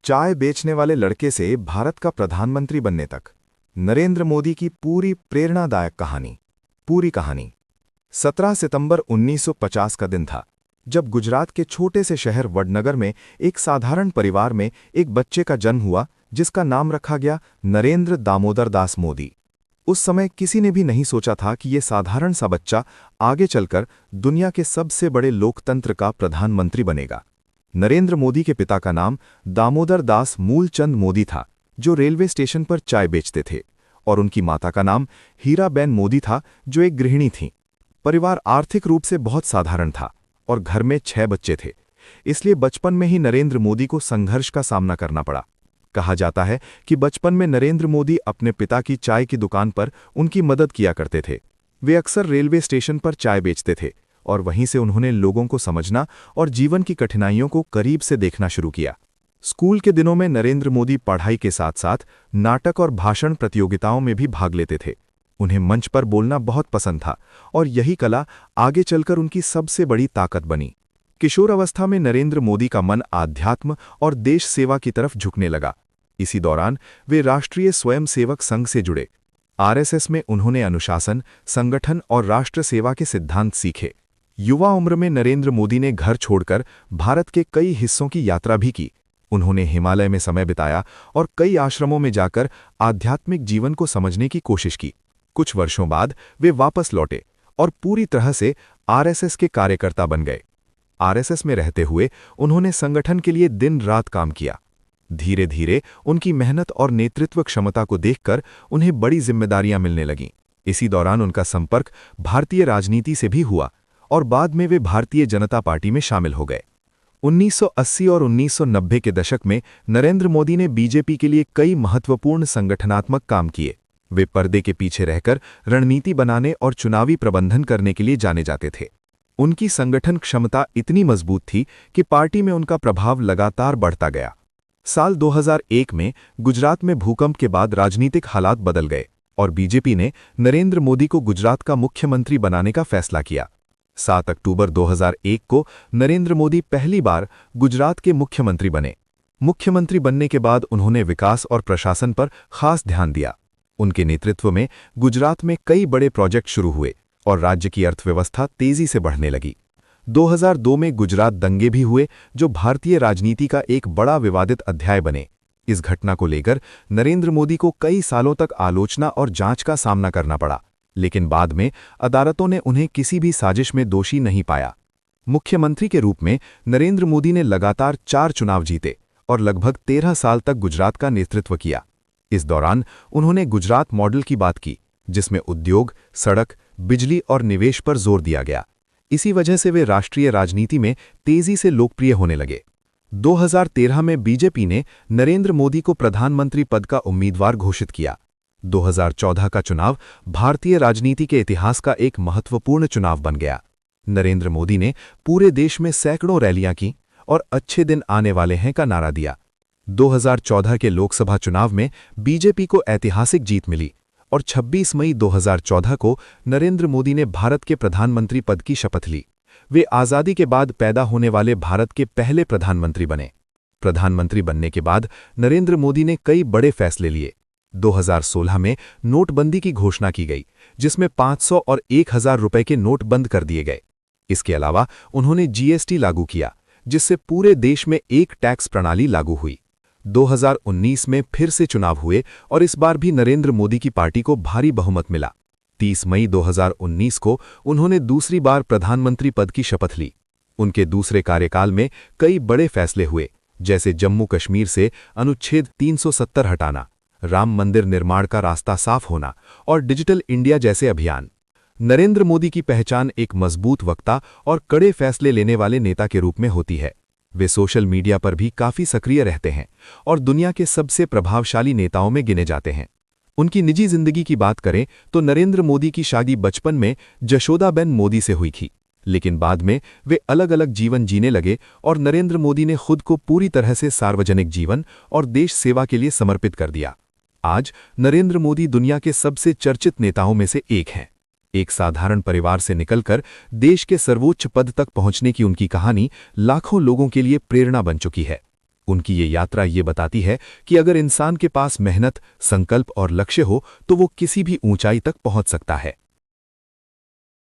चाय बेचने वाले लड़के से भारत का प्रधानमंत्री बनने तक नरेंद्र मोदी की पूरी प्रेरणादायक कहानी। पूरी कहानी 17 सितंबर 1950 का दिन था, जब गुजरात के छोटे से शहर वडनगर में एक साधारण परिवार में एक बच्चे का जन्म हुआ, जिसका नाम रखा गया नरेंद्र दामोदर दास मोदी। उस समय किसी ने भी नहीं सोचा था कि ये साधारण सा बच्चा आगे चलकर दुनिया के सबसे बड़े लोकतंत्र का प्रधानमंत्री बनेगा। नरेंद्र मोदी के पिता का नाम दामोदर दास मूलचंद मोदी था, जो रेलवे स्टेशन पर चाय बेचते थे, और उनकी माता का नाम हीराबेन मोदी था, जो एक गृहिणी थीं। परिवार आर्थिक रूप से बहुत साधारण था और घर में 6 बच्चे थे, इसलिए बचपन में ही नरेंद्र मोदी को संघर्ष का सामना करना पड़ा। कहा जाता है कि बचपन में नरेंद्र मोदी अपने पिता की चाय की दुकान पर उनकी मदद किया करते थे। वे अक्सर रेलवे स्टेशन पर चाय बेचते थे और वहीं से उन्होंने लोगों को समझना और जीवन की कठिनाइयों को करीब से देखना शुरू किया। स्कूल के दिनों में नरेंद्र मोदी पढ़ाई के साथ साथ नाटक और भाषण प्रतियोगिताओं में भी भाग लेते थे। उन्हें मंच पर बोलना बहुत पसंद था और यही कला आगे चलकर उनकी सबसे बड़ी ताकत बनी। किशोर अवस्था में नरेंद्र मोदी का मन आध्यात्म और देश सेवा की तरफ झुकने लगा। इसी दौरान वे राष्ट्रीय स्वयंसेवक संघ से जुड़े। आरएसएस में उन्होंने अनुशासन, संगठन और राष्ट्र सेवा के सिद्धांत सीखे। युवा उम्र में नरेंद्र मोदी ने घर छोड़कर भारत के कई हिस्सों की यात्रा भी की। उन्होंने हिमालय में समय बिताया और कई आश्रमों में जाकर आध्यात्मिक जीवन को समझने की कोशिश की। कुछ वर्षों बाद वे वापस लौटे और पूरी तरह से आरएसएस के कार्यकर्ता बन गए। आरएसएस में रहते हुए उन्होंने संगठन के लिए दिन रात काम किया। धीरे धीरे उनकी मेहनत और नेतृत्व क्षमता को देखकर उन्हें बड़ी जिम्मेदारियां मिलने लगीं। इसी दौरान उनका संपर्क भारतीय राजनीति से भी हुआ और बाद में वे भारतीय जनता पार्टी में शामिल हो गए। 1980 और 1990 के दशक में नरेंद्र मोदी ने बीजेपी के लिए कई महत्वपूर्ण संगठनात्मक काम किए। वे पर्दे के पीछे रहकर रणनीति बनाने और चुनावी प्रबंधन करने के लिए जाने जाते थे। उनकी संगठन क्षमता इतनी मजबूत थी कि पार्टी में उनका प्रभाव लगातार बढ़ता गया। साल 2001 में गुजरात में भूकंप के बाद राजनीतिक हालात बदल गए और बीजेपी ने नरेंद्र मोदी को गुजरात का मुख्यमंत्री बनाने का फैसला किया। 7 अक्टूबर 2001 को नरेंद्र मोदी पहली बार गुजरात के मुख्यमंत्री बने। मुख्यमंत्री बनने के बाद उन्होंने विकास और प्रशासन पर खास ध्यान दिया। उनके नेतृत्व में गुजरात में कई बड़े प्रोजेक्ट शुरू हुए और राज्य की अर्थव्यवस्था तेजी से बढ़ने लगी। 2002 में गुजरात दंगे भी हुए, जो भारतीय राजनीति का एक बड़ा विवादित अध्याय बने। इस घटना को लेकर नरेंद्र मोदी को कई सालों तक आलोचना और जांच का सामना करना पड़ा, लेकिन बाद में अदालतों ने उन्हें किसी भी साजिश में दोषी नहीं पाया। मुख्यमंत्री के रूप में नरेंद्र मोदी ने लगातार 4 चुनाव जीते और लगभग 13 साल तक गुजरात का नेतृत्व किया। इस दौरान उन्होंने गुजरात मॉडल की बात की, जिसमें उद्योग, सड़क, बिजली और निवेश पर जोर दिया गया। इसी वजह से वे राष्ट्रीय राजनीति में तेजी से लोकप्रिय होने लगे। 2013 में बीजेपी ने नरेंद्र मोदी को प्रधानमंत्री पद का उम्मीदवार घोषित किया। 2014 का चुनाव भारतीय राजनीति के इतिहास का एक महत्वपूर्ण चुनाव बन गया। नरेंद्र मोदी ने पूरे देश में सैकड़ों रैलियां की और अच्छे दिन आने वाले हैं का नारा दिया। 2014 के लोकसभा चुनाव में बीजेपी को ऐतिहासिक जीत मिली और 26 मई 2014 को नरेंद्र मोदी ने भारत के प्रधानमंत्री पद की शपथ ली। वे आज़ादी के बाद पैदा होने वाले भारत के पहले प्रधानमंत्री बने। प्रधानमंत्री बनने के बाद नरेंद्र मोदी ने कई बड़े फैसले लिए। 2016 में नोटबंदी की घोषणा की गई, जिसमें 500 और 1000 रुपए के नोट बंद कर दिए गए। इसके अलावा उन्होंने जीएसटी लागू किया, जिससे पूरे देश में एक टैक्स प्रणाली लागू हुई। 2019 में फिर से चुनाव हुए और इस बार भी नरेंद्र मोदी की पार्टी को भारी बहुमत मिला। 30 मई 2019 को उन्होंने दूसरी बार प्रधानमंत्री पद की शपथ ली। उनके दूसरे कार्यकाल में कई बड़े फैसले हुए, जैसे जम्मू कश्मीर से अनुच्छेद 370 हटाना, राम मंदिर निर्माण का रास्ता साफ होना और डिजिटल इंडिया जैसे अभियान। नरेंद्र मोदी की पहचान एक मजबूत वक्ता और कड़े फैसले लेने वाले नेता के रूप में होती है। वे सोशल मीडिया पर भी काफी सक्रिय रहते हैं और दुनिया के सबसे प्रभावशाली नेताओं में गिने जाते हैं। उनकी निजी जिंदगी की बात करें तो नरेंद्र मोदी की शादी बचपन में जशोदाबेन मोदी से हुई थी, लेकिन बाद में वे अलग अलग जीवन जीने लगे और नरेंद्र मोदी ने खुद को पूरी तरह से सार्वजनिक जीवन और देश सेवा के लिए समर्पित कर दिया। आज नरेंद्र मोदी दुनिया के सबसे चर्चित नेताओं में से एक हैं। एक साधारण परिवार से निकलकर देश के सर्वोच्च पद तक पहुंचने की उनकी कहानी लाखों लोगों के लिए प्रेरणा बन चुकी है। उनकी ये यात्रा ये बताती है कि अगर इंसान के पास मेहनत, संकल्प और लक्ष्य हो तो वो किसी भी ऊंचाई तक पहुंच सकता है।